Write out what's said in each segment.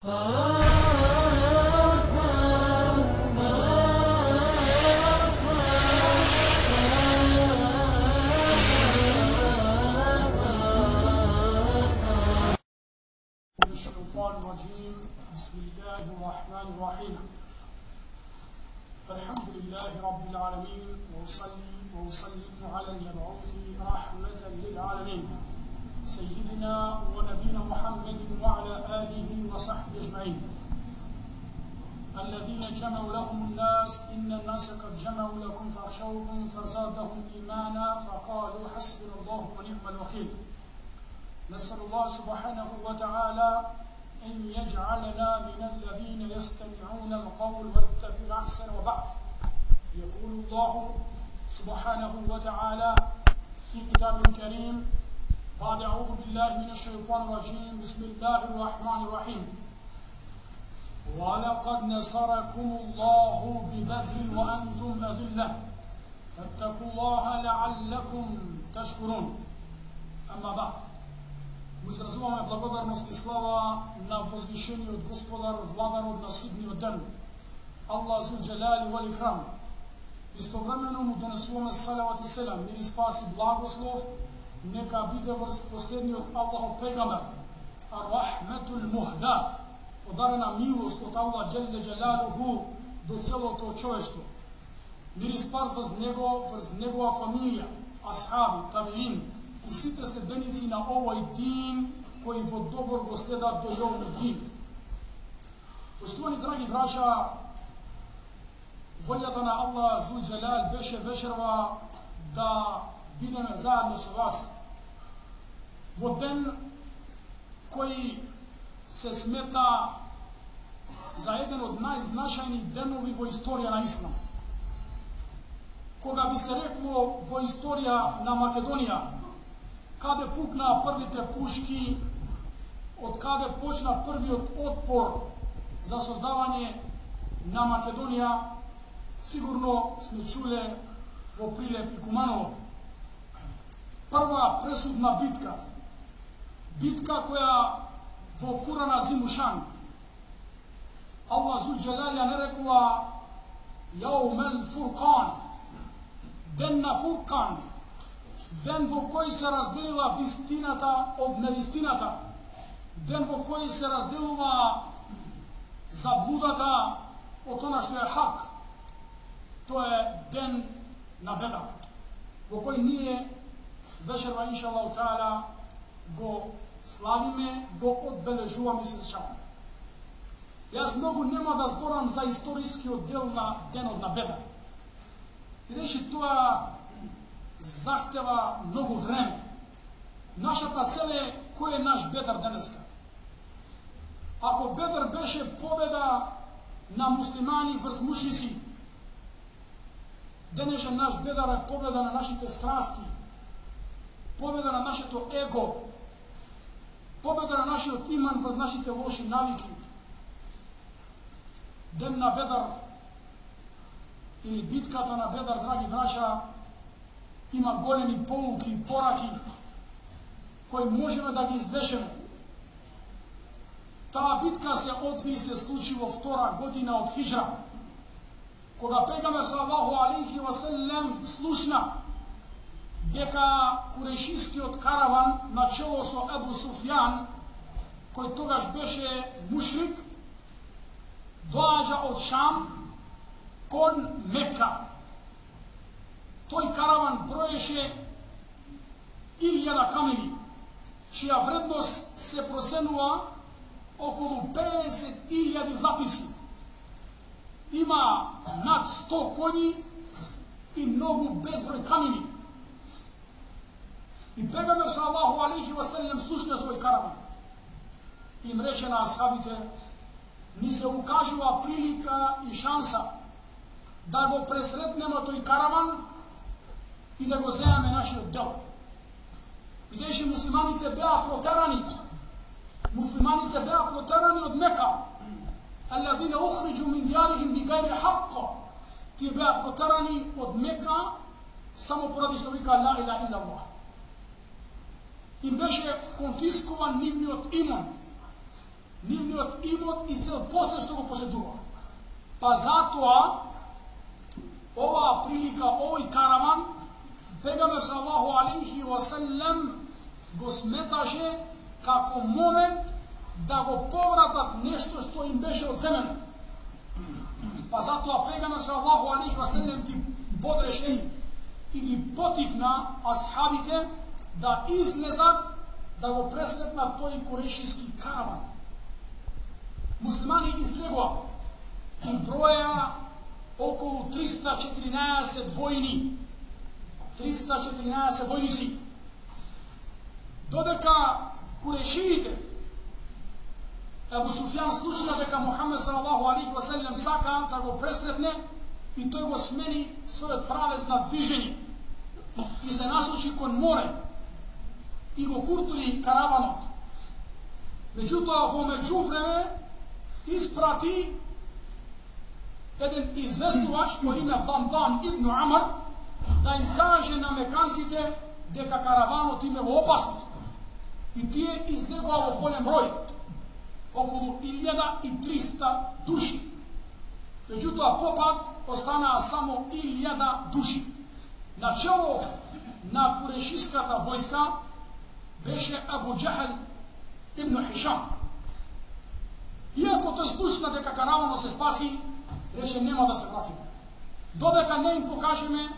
بسم الله الرحمن الرحيم الحمد لله رب العالمين وأصلي على المبعوث رحمة للعالمين سيدنا ونبينا محمد وعلى آله وصحبه أجمعين الذين جمعوا لهم الناس إن الناس قد جمعوا لكم فاخشوهم فزادهم إيمانا فقالوا حسبنا الله ونعم الوكيل نسأل الله سبحانه وتعالى أن يجعلنا من الذين يستمعون القول ويتبعون أحسن وبعد يقول الله سبحانه وتعالى في كتاب كريم بعد أعوذ بالله من الشيطان الرجيم بسم الله الرحمن الرحيم ولقد نصركم الله ببدر وأنتم أذلة فاتقوا الله لعلكم تشكرون أما بعد Izrazuvamo blagodarnost i slava na vozvišenju od gospodar, vladarod na sudnji dan. Allah zul dželali wal ikram. Istovremeno mu donesujemo salavat i selam, mir i spas i blagoslov, neka bude posljednji od Allahov pejgamber, ar-rahmetul muhda, podarena milost od Allah dželle dželaluhu do celo to čovještvo. Mir i spas vrz njegova familija, ashabi, tabiin, i svi sledbenici na ovaj din koji vod dobrog sleda do jovni din. Poštovani dragi braća, voljata na Allah zul dželal beše večerva da budeme zajedno sa vas. Vod den koji se smeta za jedan od najznačajnijih denovi vo istorija na islam. Koga bi se reklo vo istorija na Makedonija, kada pukna prvi te puški, od kada počna prvi otpor za sozdavanje na Makedonija, sigurno smo čuli o Prilep i Kumanovo. Prva presudna bitka, bitka koja vo Kurana Zimušan, Allah zul dželalja ne rekla Jaumel Furqan, den na Furqan, den vo koji se razdelila vistinata od nevistinata, den vo koji se razdelila zabludata od ona što je hak, to je den na Bedar, vo koji nije večerva inša Allah ta'ala go slavime, go odbeležuvamo i se začavamo. Jaz mnogo nema da zboram za istorijski oddel na den od na Bedar. I reći to zahteva mnogo vreme. Našата цел е кој е наш Бедar денеска. Ако Бедar беше победа на муслимани врз мушрици, денешен наш Бедar е победа на нашите страсти, победа на нашето его, победа на нашиот иман врз нашите лоши навики. Ден на Бедar или битката на Бедar, драги браќа, има големи поуки и пораки кои можеме да ги извлечеме. Таа битка се одви се случи во втора година од хиджра, кога пегамбер салаллаху алейхи ва селем слушна дека курешискиот караван на чело со Ебу Суфјан, кој тогаш беше мушрик, доаѓа од Шам кон Мека. Тој караван броеше 1000 камени, чија вредност се проценува околу 50.000 златници. Има над 100 коњи и многу безброј камени. И пегамбер салаллаху алейхи ва селем слушна свој караван. Им рече на асхабите, ни се укажува прилика и шанса да го пресретнеме тој караван и да го земеме нашиот дел. Бидејќи муслиманите беа протерани. Муслиманите беа протерани од Мека. Аллазина ухриджу мин дијарихим бигајри хаққа. Тие беа протерани од Мека само поради што вика ла иляха илlallah. Им беше конфискуван нивниот иман. нивниот имот и цел после што го поседува. Па затоа оваа прилика, овој караван, пегамбер саллаллаху алейхи ва саллем го сметаше како момент да го повратат нешто што им беше одземено. Па затоа пегамбер саллаллаху алейхи ва саллем ги бодреше и ги потикна асхабите да излезат да го преследнат тој курешиски караван. Муслимани излегоа и броја околу 314 војни. 314 војници. Додека курешиите Абу Суфјан слушна дека Мухамед салаллаху алейхи ва саллем сака да го преследне и тој го смени својот правец на движење и се насочи кон море и го куртури караванот. Меѓутоа во меѓувреме испрати еден известувач по име Дамдам ибн Амр да им каже на меканците дека караванот им е во опасност. И тие излегоа во голем број, околу 1300 души. Меѓутоа попат останаа само 1000 души. Начело на курешиската војска беше Абу Џахл ибн Хишам. Иако тој слушна дека караванот се спаси, рече нема да се вратиме. Додека не им покажеме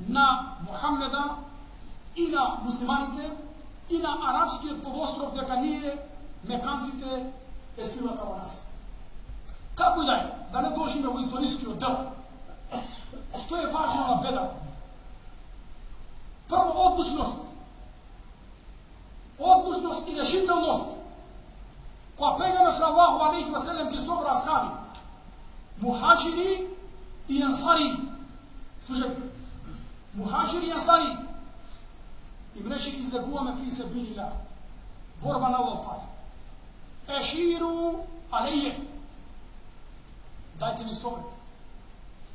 на Мухаммеда и на муслиманите и на арапскиот полуостров дека ние меканците е силата во нас. Како и да не дошиме во историскиот дел. Што е важно на Бедар? Прво, одлучност. Одлучност и решителност. Кога пегамбер саллаллаху алейхи ва саллем ги собра асхаби, мухаџири и ансари. Слушајте, мухаџири и ансари им рече излегуваме фи сабилилlah. Борба на Аллахов пат. Еширу алейе. Дайте ми совет.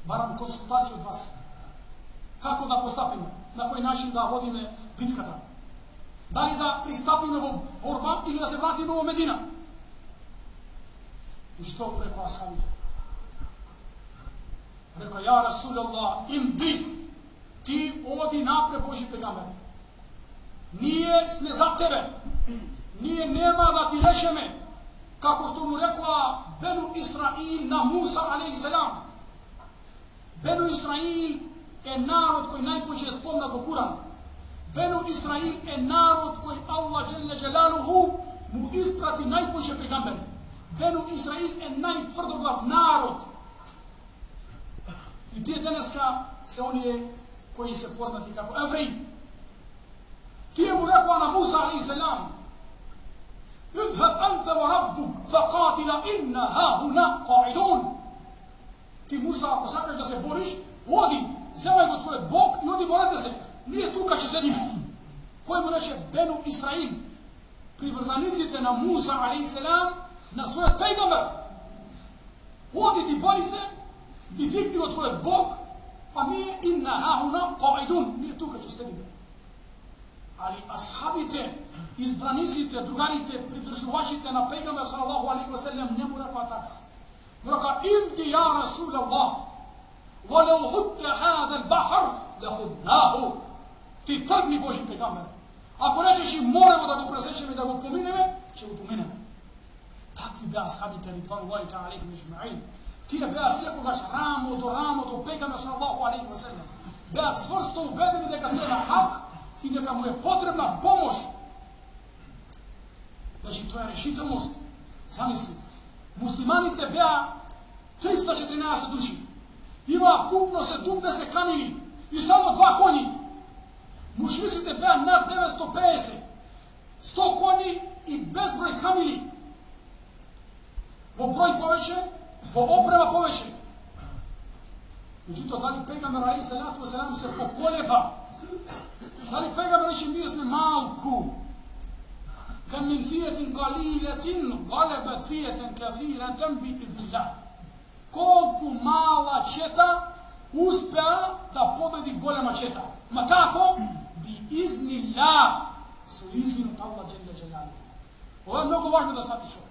Барам консултација од вас. Како да постапиме? На кој начин да водиме битката? Дали да пристапиме во борба или да се вратиме во Медина? И што рекоа асхабите? Рекоа, ја Расулаллах, имди, ти оди напред, Божи пегамбер. Ние сме за тебе. Ние нема да ти речеме, како што му рекоа Бену Исраил на Муса алейхиселам. Бену Исраил е народ кој најповеќе е спомнат во Куран. Бену Исраил е народ кој Аллах Джелле Джелалуху му испрати најповеќе пегамбери. Бену Исраил е најтврдоглав народ. И тие денеска се оние кои се познати како евреи. Тие му рекоа на Муса алейхиселам: "Идхаб анта ва раббук фaqатила инна хаहुна қаидун." Ти, Муса, ако сакаш да се бориш, оди, земај го твојот Бог и оди борете се. Ние тука ќе седиме. Кој му рече? Бену Исраил, приврзаниците на Муса алейхиселам, на својот пегамбер. Оди ти бори се и викни го твојот Бог, а ние инна хаहुна қаидун. Ние тука ќе седиме. Али асхабите, избраниците, другарите, придржувачите на пегамбер салаллаху алейхи ва саллем не му рекоа така. Му рекоа: "Имди ја Расулаллах, ва лау хутта хада ал-бахр лахуднаху." Ти тргни, Божи пегамбер. Ако речеш и морево да го пресечеме, да го поминеме, ќе го поминеме. Такви беа асхабите ридвануllahi таала алейхим еджмаин. Тие беа секогаш рамо до пегамбер салаллаху алейхи ва саллем. Беа цврсто убедени дека треба хак и дека му е потребна помош. Значи, тоа е решителност. Замисли, муслиманите беа 314 души. Имаа вкупно 70 камили и само 2 коњи. Мушриците беа над 950. 100 коњи и безброј камили. Во број повеќе, во опрема повеќе. Меѓутоа, дали пегамбер алейхиселату васелам се поколеба? Дали пегамбер рече: "Ние сме малку. Кам мин фијатин калилатин галебат фијатин кафиратан би изнилlah." Колку мала чета успеа да победи голема чета. Ма како? Би изнилlah. Со изнинот Аллах Джелле Джелалуху. Ова е многу важно да свати човек.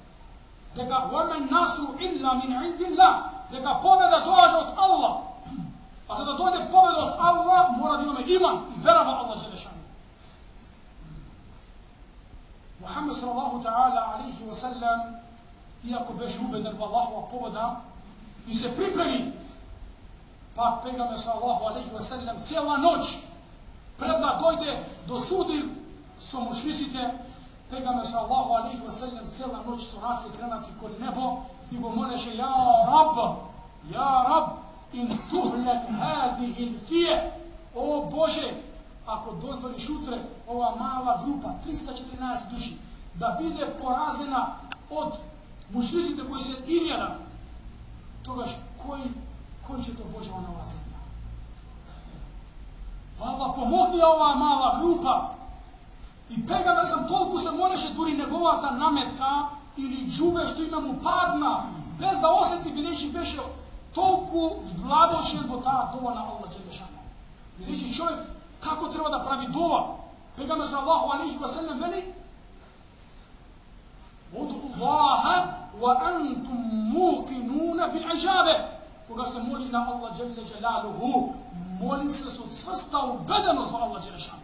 deka وَمَنْ نَصْرُ إِلَّا مِنْ عِنْدِ اللَّهِ, deka pobjeda dođe od Allah. A sada dojde pobjeda od Allah, mora da imamo iman i verava Allah dželešanu. Muhammed sallallahu ta'ala alaihi wa sallam, iako beše ubeden v Allahova pobjeda, i se pripremi, pa pejgamber sallallahu alaihi wa sallam cijela noć, pred da dojde do sudi so mušricite, pejgamber sallallahu alaihi wa sallam cijela noć su race krenati kod nebo i go moleše, ja Rab, in tuhlek hadihil fije, o Bože, ako dozvoliš utre ova mala grupa, 314 duši, da bide porazena od mušricite koji se iljera, toga koji će to Bože ona ova zemlja? Allah pomogni ova mala grupa i pejgamber sam toliko se moreše duri negovata nametka ili džube što ima mu padna, bez da osjeti bileći beše toliko vdlabočen vo ta dova na Allah dželešanu. Bileći čovjek kako treba da pravi dova. Pejgamber sallallahu alaihi wa sallam veli Udu Allaha wa antum muqinuna bil ijabe. Koga se moli na Allah dželle dželaluhu, moli se su cvrsta ubedenost va Allah dželešanu.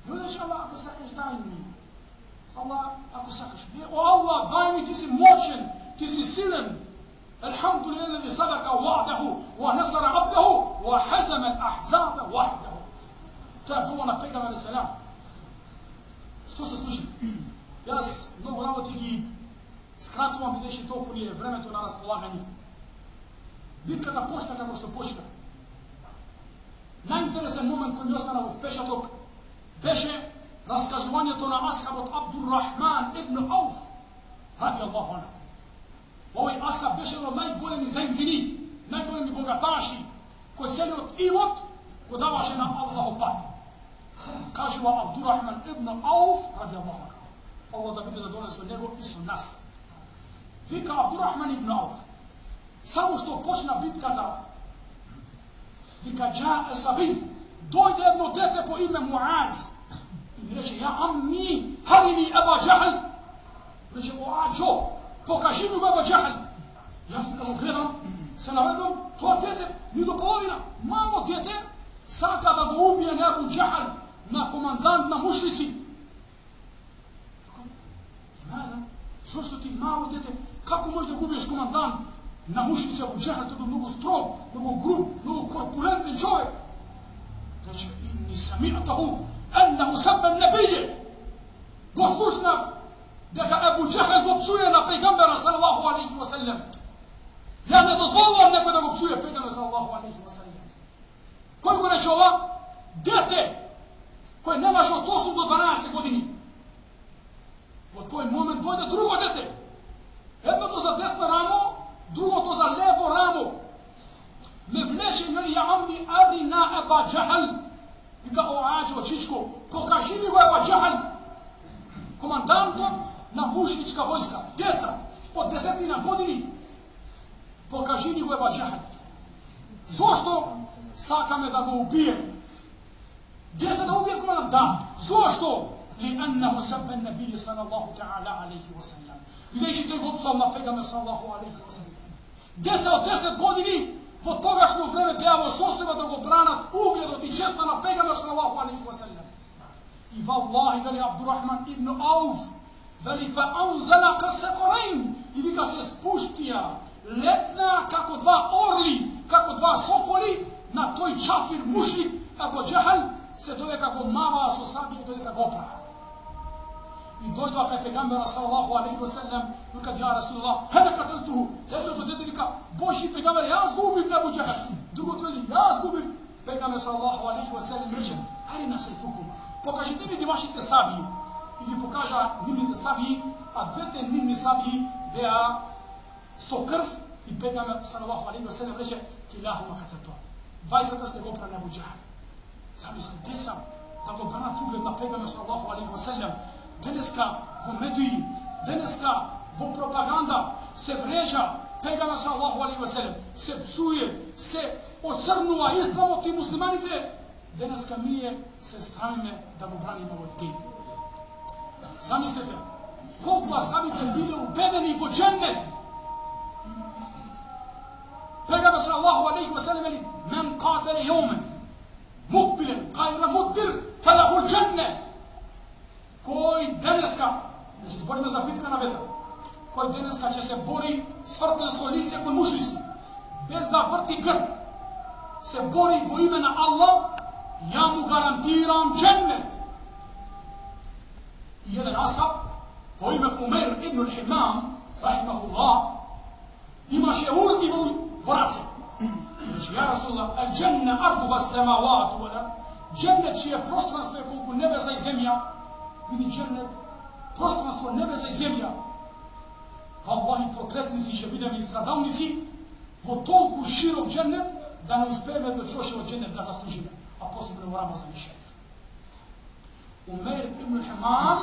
Ljudi će Allah ako sakaš daj mi. Allah ako sakaš. O Allah daj mi, ti si moćen, ti si silen. Alhamdulillah alladhi sadaka wa'dahu wa nasara abdahu wa hazama al-ahzaba wahdahu. To je dova na pejgambera selam. Što se služi? Jaz mnogo navoti gi skratujem, bileći toliko nije vreme to na raspolaganje. Bitkata počne kako što počne. Najinteresan moment koji mi ostane u pečatok beše raskažovanje to na ashab od Abdurrahman ibn Auf radijallahu anhu. Ovaj ashab beše od najgolemi zengini, najgolemi bogataši koji cijeli od Ivot ko davaše na Allahov pad. Kaže wa Abdurrahman ibn Auf radijallahu anhu. Allah da bude zadovoljen su njegov i su nas. Vika Abdurrahman ibn Auf. Samo što počna bitkata, vika džae sabi, dojde jedno dete po ime Muaz i mi reče, ja ammi, harini Eba Džahl. Reče, o ađo, pokaži mi Eba Džahl. Ja se kao gledam, se navedam, to dete, ni do polovina, malo dete, saka da go ubije Ebu Džahl na komandant na mušlici. Zašto ti malo dete, kako možeš da gubiješ komandant na mušlici Ebu Džahl, to je mnogo strog, mnogo grub, mnogo korpulentan čovjek. Reče, inni sami'tahu ennehu sabben nebije. Go slušnav da ga Ebu Džahl go psuje na pejgambera sallallahu alaihi wa sallam. Ja ne dozvolim neko da go psuje pejgambera sallallahu alaihi wa sallam. Koji go reče ova? Dete koje nemaš od 8 do 12 godini. U tvoj moment dojde drugo dete. Jedno to za desno ramo, drugo to za levo ramo. Me vleče i veli, ja ammi arina Eba Džahl. I kao ađo čičko, pokaži mi go Eba Džahl. Komandantom na mušnička vojska. Djeca od 10 godini. Pokaži mi go Eba Džahl. Zašto? Saka me da go ubije. Djeca da ubije komandant? Da. Zašto? لأنه سب النبي صلى الله تعالى عليه وسلم. Bileći to je gopsao na pejgamber sallallahu alaihi wa sallam. Djeca od 10 godini po togašnjo vreme pejavo s osnova da go branat ugled i često na pejgamber sallallahu alaihi wa sallam. I vallahi veli Abdurrahman ibn Auf veli fa anzala kasaqarain i vika se spuštija letna kako dva orli, kako dva sokoli na toj čafir mušlik Ebu Džahl se dove kako mava so sabije dove kako opra. I dojdo kaj pejgambera sallallahu alaihi wa sallam i kad ja Rasulullah hene kataltuhu jedno to dete vika Boži pejgamber ja zgubim Ebu Džahl. Drugo to veli ja zgubim. Pejgamber sallallahu alaihi wa sallam reče arina sajfukuma. Pokažite mi gdje vašite sabiji. I gdje pokaža nimite sabiji, a dvete nimni sabiji bea so krv i pejgamber sallallahu alaihi wa sallam reče kilahuma kataltuhu. 20 ste go prana Ebu Džahl. Zamisli, gdje sam da go branat ugled na pejgamber sallallahu alaihi wa sallam. Deneska vo mediji, deneska vo propaganda se vređa pejgambera sallallahu alaihi wa sallam, se psuje, se ocrnuva islamo ti muslimanite. Deneska nije se strajme da go branimo od ti. Zamislite, koliko ashabite bili ubedeni po džennet. Pejgamber sallallahu alejhi ve sellem veli: "Men qatala yawman muqbilan ghayra mudbir falahu al-jannah." Koji deneska, znači se borimo za bitka na Bedru, koji deneska će se bori svrten s lice kod mušrici, bez da vrti grb, se bori vo imena Allah, ja mu garantiram džennet. I jedan ashab, po ime Umer ibn al-Himam, rahimahullah, imaše urdivu vrace. Znači, ja Rasulullah, al-dženna arduha samavatu, džennet čije prostranstvo je koliko nebesa i zemlja, vidi džennet, prostranstvo nebesa i zemlja. Wallahi, prokletnici će vidjeti i stradalnici, vo toliko širok džennet, da ne uspijeme da čoše od džennet da zaslužime, a posebno u Ramazan i šerif. Umer ibn al-Himam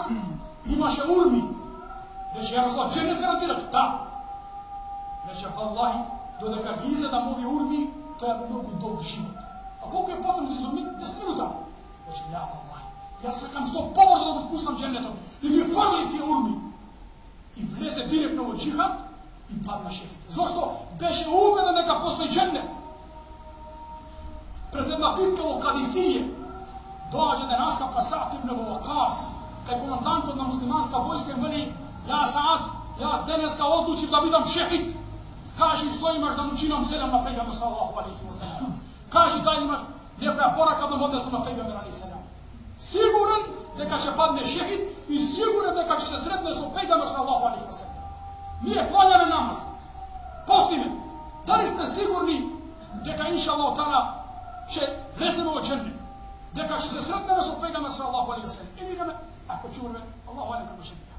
imaše urmi. Reče, ja Rasulullah, džennet garantiraš? Da. Reče, pa Allahi, dodeka gize da movi urmi, to je mnogo dolg život. A koliko je potrebno da izgledam? 10 minuta. Reče, ja Allahi, ja sakam što pobožno da go spustam džennetom i mi vrli ti urmi. I vleze direktno u džihad i pad na šehid. Zašto? Beše ubeden neka postoji džennet. Pred jedna bitka u Kadisije dođe da je naskapka Sa'd ibn Waqas, kaj komandantodna muslimanska vojska im veli: ja Sa'd, ja deneska odlučim da budem šehid. Kaži što imaš da učinom selam na Pejgamber sallallahu alejhi ve sellem. Kaži da imaš neka poraka da odnesem na Pejgamber alejhi selam. Siguran deka će padne šehid i siguran deka će se sretne sa Pejgamber sallallahu alejhi ve sellem. Nije klanjame namaz. Postime. Da li ste sigurni deka inšallahu ta'ala će vlezemo u džennet? Deka će se sretneme sa Pejgamber sallallahu alejhi ve sellem. I nikame, ako čurve, Allahu alejhi kako će biti.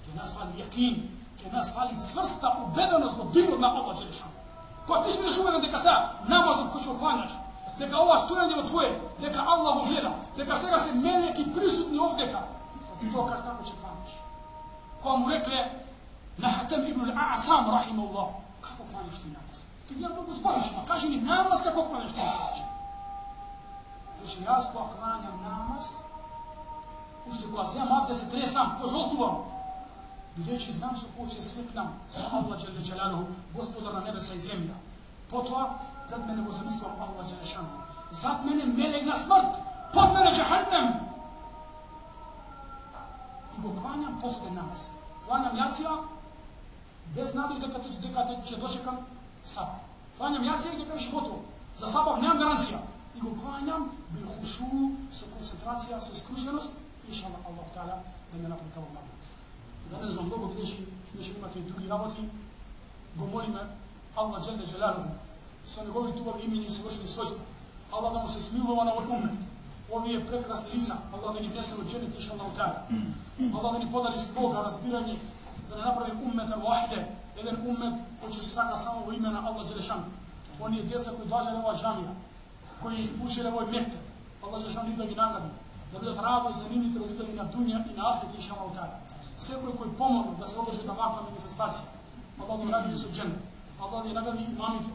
Ke nas fali yakin, ke nas fali cvrsta ubedenost od divnog na Allah dželešanu. Ko ti budeš ubeden deka sa namazom ko će oklanjaš, deka ova stojanje od tvoje, deka Allah mu gleda, deka svega se meleki prisutni ovdjeka, to kako će klanjaš. Ko mu rekle na Hatem ibn al-A'sam rahimahullah, kako klanjaš ti namaz? Ti ja mogu zboriš, a kaži mi namaz kako klanjaš ti čovječe. Znači ja ko klanjam namaz, ušte ko azem abde se tresam, požoltuvam. Videći znam su ko će sretnam sa Allah dželle dželaluhu, gospodara nebesa i zemlja. Potova pred mene go zamislam Allah dželle šanuhu. Zat mene melek na smrt, pod mene džahannam. I go klanjam posle namaz. Klanjam jacija, bez nade deka će dočekam sabah. Klanjam jacija i deka više gotovo. Za sabah nemam garancija. I go klanjam bil hušu, sa koncentracija, sa iskrušenost, inša Allah ta'ala da me napravi kao nabu. Da ne znam mnogo videći, neće imati drugi raboti, go moli me Allah dželle dželaluhu, sa njegovi tubavi imeni i savršeni svojstva. Allah da mu se smilova na ovaj umet. Ovi je prekrasni lisan, Allah da ni vnese u džennet, inša Allah ta'ala. Allah da ni podari sloga, razbiranje, da ne napravi ummeta vahide, jedan ummet koji će se saka samo u imena Allah dželešanu. On je djeca koji dođe na ova džamija, koji uče na ovoj mekteb. Allah dželešanu da gi nagradi, da budete rado zanimljivi roditelji na dunja i na ahiret, inša Allah ta'ala. Sve koji pomognu da se održe na ovakva manifestacija, Allah da nagradi su džennet, Allah da nagradi imamite,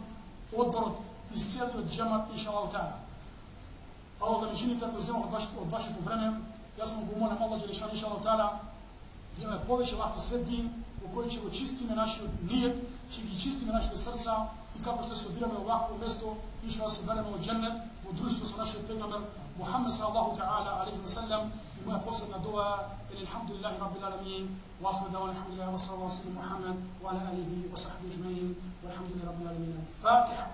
odborot i cijelio džemat, inša Allah ta'ala. Allah da mi činite ako uzemam od vašeg vremena, ja sam go molim Allah dželešanu, inša Allah ta'ala, da me poveće ovakve sredbine u kojoj će go čistime naši nijet, će gi čistime naše srca i kako što se obiramo ovakvo mjesto, inša se beremo u džennet, u društvu sa našeg pejgamber Muhammed sallallahu ta'ala alaihi wa sallam. I moja posljedna dova je alhamdulillahi rabbil alamin, wa akhiru da'wana alhamdulillahi wa sallallahu sallam Muhammed wa ala alihi wa sahbihi ajma'in, wa alhamdulillahi rabbil alamin. Fatiha.